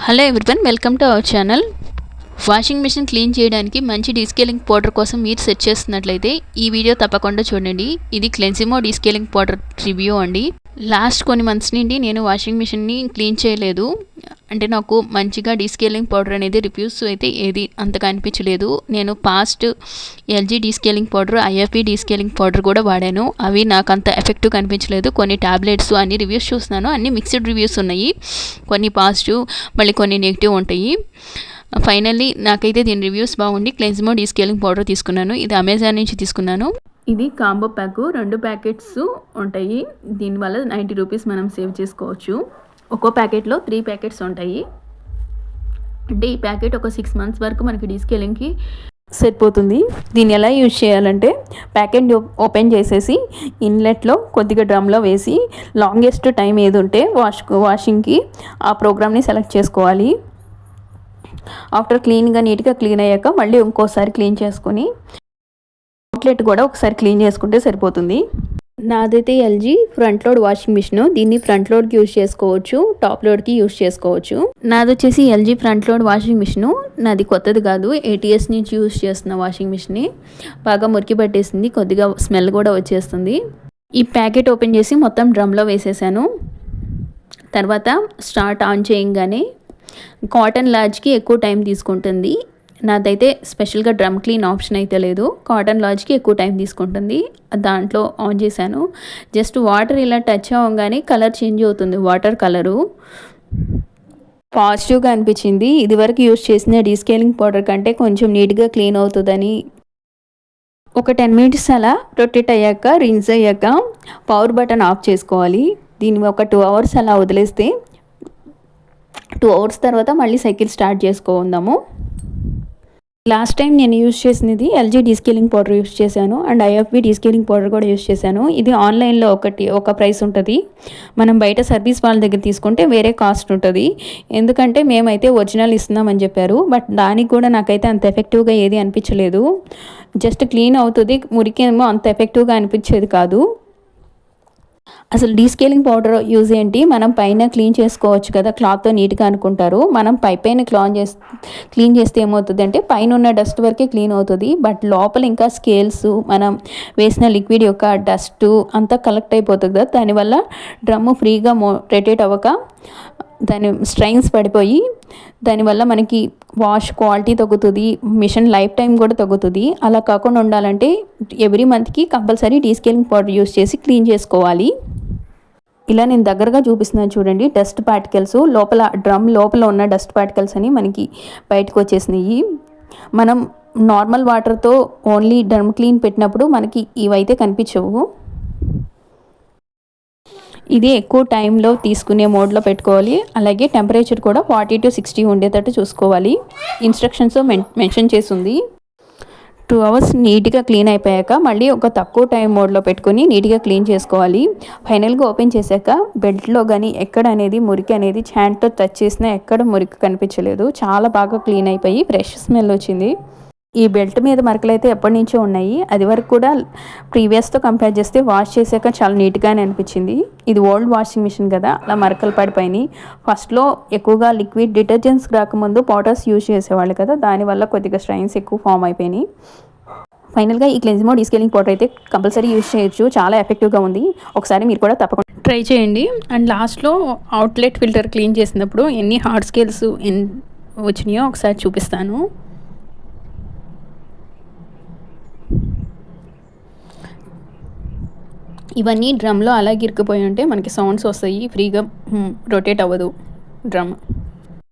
Hello everyone, welcome to our channel. Washing machine clean చేయడానికి మంచి descaling powder కోసం మీరు సెర్చ్ చేస్తున్నట్లయితే ఈ వీడియో తప్పకుండా చూడండి. ఇది క్లెన్సిమో డీస్కేలింగ్ పౌడర్ రివ్యూ అండి. లాస్ట్ కొన్ని మంత్స్ నుండి నేను వాషింగ్ మిషన్ని క్లీన్ చేయలేదు. అంటే నాకు మంచిగా డీస్కేలింగ్ పౌడర్ అనేది రివ్యూస్ అయితే ఏది అంతగా అనిపించలేదు. నేను past LG descaling powder, IFB descaling powder కూడా వాడాను. అవి నాకు అంత ఎఫెక్టివ్ అనిపించలేదు. కొన్ని టాబ్లెట్స్ అన్ని రివ్యూస్ చూస్తున్నాను, అన్ని మిక్స్డ్ రివ్యూస్ ఉన్నాయి. కొన్ని పాజిటివ్, మళ్ళీ కొన్ని నెగిటివ్ ఉంటాయి. ఫైనల్లీ నాకైతే దీని రివ్యూస్ బాగుండి క్లెన్సిమో డీస్కేలింగ్ పౌడర్ తీసుకున్నాను. ఇది అమెజాన్ నుంచి తీసుకున్నాను. ఇది కాంబో ప్యాక్, 2 ప్యాకెట్స్ ఉంటాయి. దీనివల్ల 90 రూపీస్ మనం సేవ్ చేసుకోవచ్చు. ఒక్కో ప్యాకెట్లో 3 ప్యాకెట్స్ ఉంటాయి. అంటే ఈ ప్యాకెట్ ఒక 6 మంత్స్ వరకు మనకి డీస్కేలింగ్కి సరిపోతుంది. దీన్ని ఎలా యూజ్ చేయాలంటే, ప్యాకెట్ ఓపెన్ చేసేసి ఇన్లెట్లో కొద్దిగా డ్రమ్లో వేసి లాంగెస్ట్ టైం ఏది ఉంటే వాషింగ్కి ఆ ప్రోగ్రామ్ని సెలెక్ట్ చేసుకోవాలి. ఆఫ్టర్ నీట్గా క్లీన్ అయ్యాక మళ్ళీ ఇంకోసారి క్లీన్ చేసుకొని అవుట్లెట్ కూడా ఒకసారి క్లీన్ చేసుకుంటే సరిపోతుంది. నాదైతే LG front load washing machine. దీన్ని ఫ్రంట్ లోడ్కి యూజ్ చేసుకోవచ్చు, టాప్ లోడ్కి యూజ్ చేసుకోవచ్చు. నాది వచ్చేసి LG front load washing machine. నాది కొత్తది కాదు, ATS నుంచి యూజ్ చేస్తున్న వాషింగ్ మిషన్ని. బాగా మురికి పట్టేసింది, కొద్దిగా స్మెల్ కూడా వచ్చేస్తుంది. ఈ ప్యాకెట్ ఓపెన్ చేసి మొత్తం డ్రమ్లో వేసేసాను. తర్వాత స్టార్ట్ ఆన్ చేయగానే కాటన్ లాజ్కి ఎక్కువ టైం తీసుకుంటుంది. నాదైతే స్పెషల్గా డ్రమ్ క్లీన్ ఆప్షన్ అయితే లేదు, కాటన్ లాజ్కి ఎక్కువ టైం తీసుకుంటుంది. దాంట్లో ఆన్ చేశాను. జస్ట్ వాటర్ ఇలా టచ్ అవ్వగానే కలర్ చేంజ్ అవుతుంది. వాటర్ కలరు పాజిటివ్గా అనిపించింది. ఇదివరకు యూజ్ చేసిన డీస్కేలింగ్ పౌడర్ కంటే కొంచెం నీట్గా క్లీన్ అవుతుందని. ఒక 10 మినిట్స్ అలా రొటేట్ అయ్యాక, రిన్స్ అయ్యాక పవర్ బటన్ ఆఫ్ చేసుకోవాలి. దీన్ని ఒక 2 అవర్స్ అలా వదిలేస్తే 2 అవర్స్ తర్వాత మళ్ళీ సైకిల్ స్టార్ట్ చేసుకుందాము. లాస్ట్ టైం నేను యూజ్ చేసినది ఎల్జీ డీస్కేలింగ్ పౌడర్ యూజ్ చేశాను, అండ్ ఐఎఫ్బి డీస్కేలింగ్ పౌడర్ కూడా యూజ్ చేశాను. ఇది ఆన్లైన్లో ఒక ప్రైస్ ఉంటుంది, మనం బయట సర్వీస్ వాళ్ళ దగ్గర తీసుకుంటే వేరే కాస్ట్ ఉంటుంది. ఎందుకంటే మేమైతే ఒరిజినల్ ఇస్తున్నామని చెప్పారు, బట్ దానికి కూడా నాకైతే అంత ఎఫెక్టివ్గా ఏది అనిపించలేదు. జస్ట్ క్లీన్ అవుతుంది, మురికేమో అంత ఎఫెక్టివ్గా అనిపించేది కాదు. అసలు డీస్కేలింగ్ పౌడర్ యూజ్ ఏంటి, మనం పైన క్లీన్ చేసుకోవచ్చు కదా క్లాత్తో నీట్గా అనుకుంటారు. మనం పైన క్లీన్ చేస్తే ఏమవుతుంది అంటే పైన ఉన్న డస్ట్ వరకే క్లీన్ అవుతుంది, బట్ లోపల ఇంకా స్కేల్స్, మనం వేసిన లిక్విడ్ యొక్క డస్ట్ అంతా కలెక్ట్ అయిపోతుంది కదా. దానివల్ల డ్రమ్ము ఫ్రీగా రొటేట్ అవ్వక దాని స్ట్రైన్స్ పడిపోయి దానివల్ల మనకి వాష్ క్వాలిటీ తగ్గుతుంది, మిషన్ లైఫ్ టైం కూడా తగ్గుతుంది. అలా కాకుండా ఉండాలంటే ఎవ్రీ మంత్కి కంపల్సరీ డీస్కేలింగ్ పౌడర్ యూస్ చేసి క్లీన్ చేసుకోవాలి. ఇలా నేను దగ్గరగా చూపిస్తున్నాను చూడండి. డస్ట్ పార్టికల్స్ లోపల, డ్రమ్ లోపల ఉన్న డస్ట్ పార్టికల్స్ అని మనకి బయటకు వచ్చేసినాయి. మనం నార్మల్ వాటర్తో ఓన్లీ డ్రమ్ క్లీన్ పెట్టినప్పుడు మనకి ఇవైతే కనిపించవు. ఇది ఎక్కువ టైంలో తీసుకునే మోడ్లో పెట్టుకోవాలి. అలాగే టెంపరేచర్ కూడా 40 to 60 ఉండేటట్టు చూసుకోవాలి. ఇన్స్ట్రక్షన్స్లో మెన్షన్ చేసింది. 2 అవర్స్ నీట్గా క్లీన్ అయిపోయాక మళ్ళీ ఒక తక్కువ టైం మోడ్లో పెట్టుకొని నీట్గా క్లీన్ చేసుకోవాలి. ఫైనల్గా ఓపెన్ చేశాక బెల్ట్లో కానీ ఎక్కడ అనేది మురికి అనేది హ్యాండ్తో టచ్ చేసినా ఎక్కడ మురికి కనిపించలేదు. చాలా బాగా క్లీన్ అయిపోయి ఫ్రెష్ స్మెల్ వచ్చింది. ఈ బెల్ట్ మీద మరకలు అయితే ఎప్పటి నుంచో ఉన్నాయి. అది వరకు కూడా ప్రీవియస్తో కంపేర్ చేస్తే వాష్ చేశాక చాలా నీట్గానే అనిపించింది. ఇది ఓల్డ్ వాషింగ్ మిషన్ కదా, అలా మరకలు పడిపోయినాయి. ఫస్ట్లో ఎక్కువగా లిక్విడ్ డిటర్జెంట్స్ రాకముందు పౌడర్స్ యూజ్ చేసేవాళ్ళు కదా, దానివల్ల కొద్దిగా స్ట్రైన్స్ ఎక్కువ ఫామ్ అయిపోయినాయి. ఫైనల్గా ఈ క్లెన్సిమో డీస్కేలింగ్ పౌడర్ అయితే కంపల్సరీ యూజ్ చేయొచ్చు, చాలా ఎఫెక్టివ్గా ఉంది. ఒకసారి మీరు కూడా తప్పకుండా ట్రై చేయండి. అండ్ లాస్ట్లో అవుట్లెట్ ఫిల్టర్ క్లీన్ చేసినప్పుడు ఎన్ని హార్డ్ స్కేల్స్ వచ్చినాయో ఒకసారి చూపిస్తాను. ఇవన్నీ డ్రమ్లో అలాగే ఇరుక్కుపోయి ఉంటే మనకి సౌండ్స్ వస్తాయి, ఫ్రీగా రొటేట్ అవ్వదు డ్రమ్.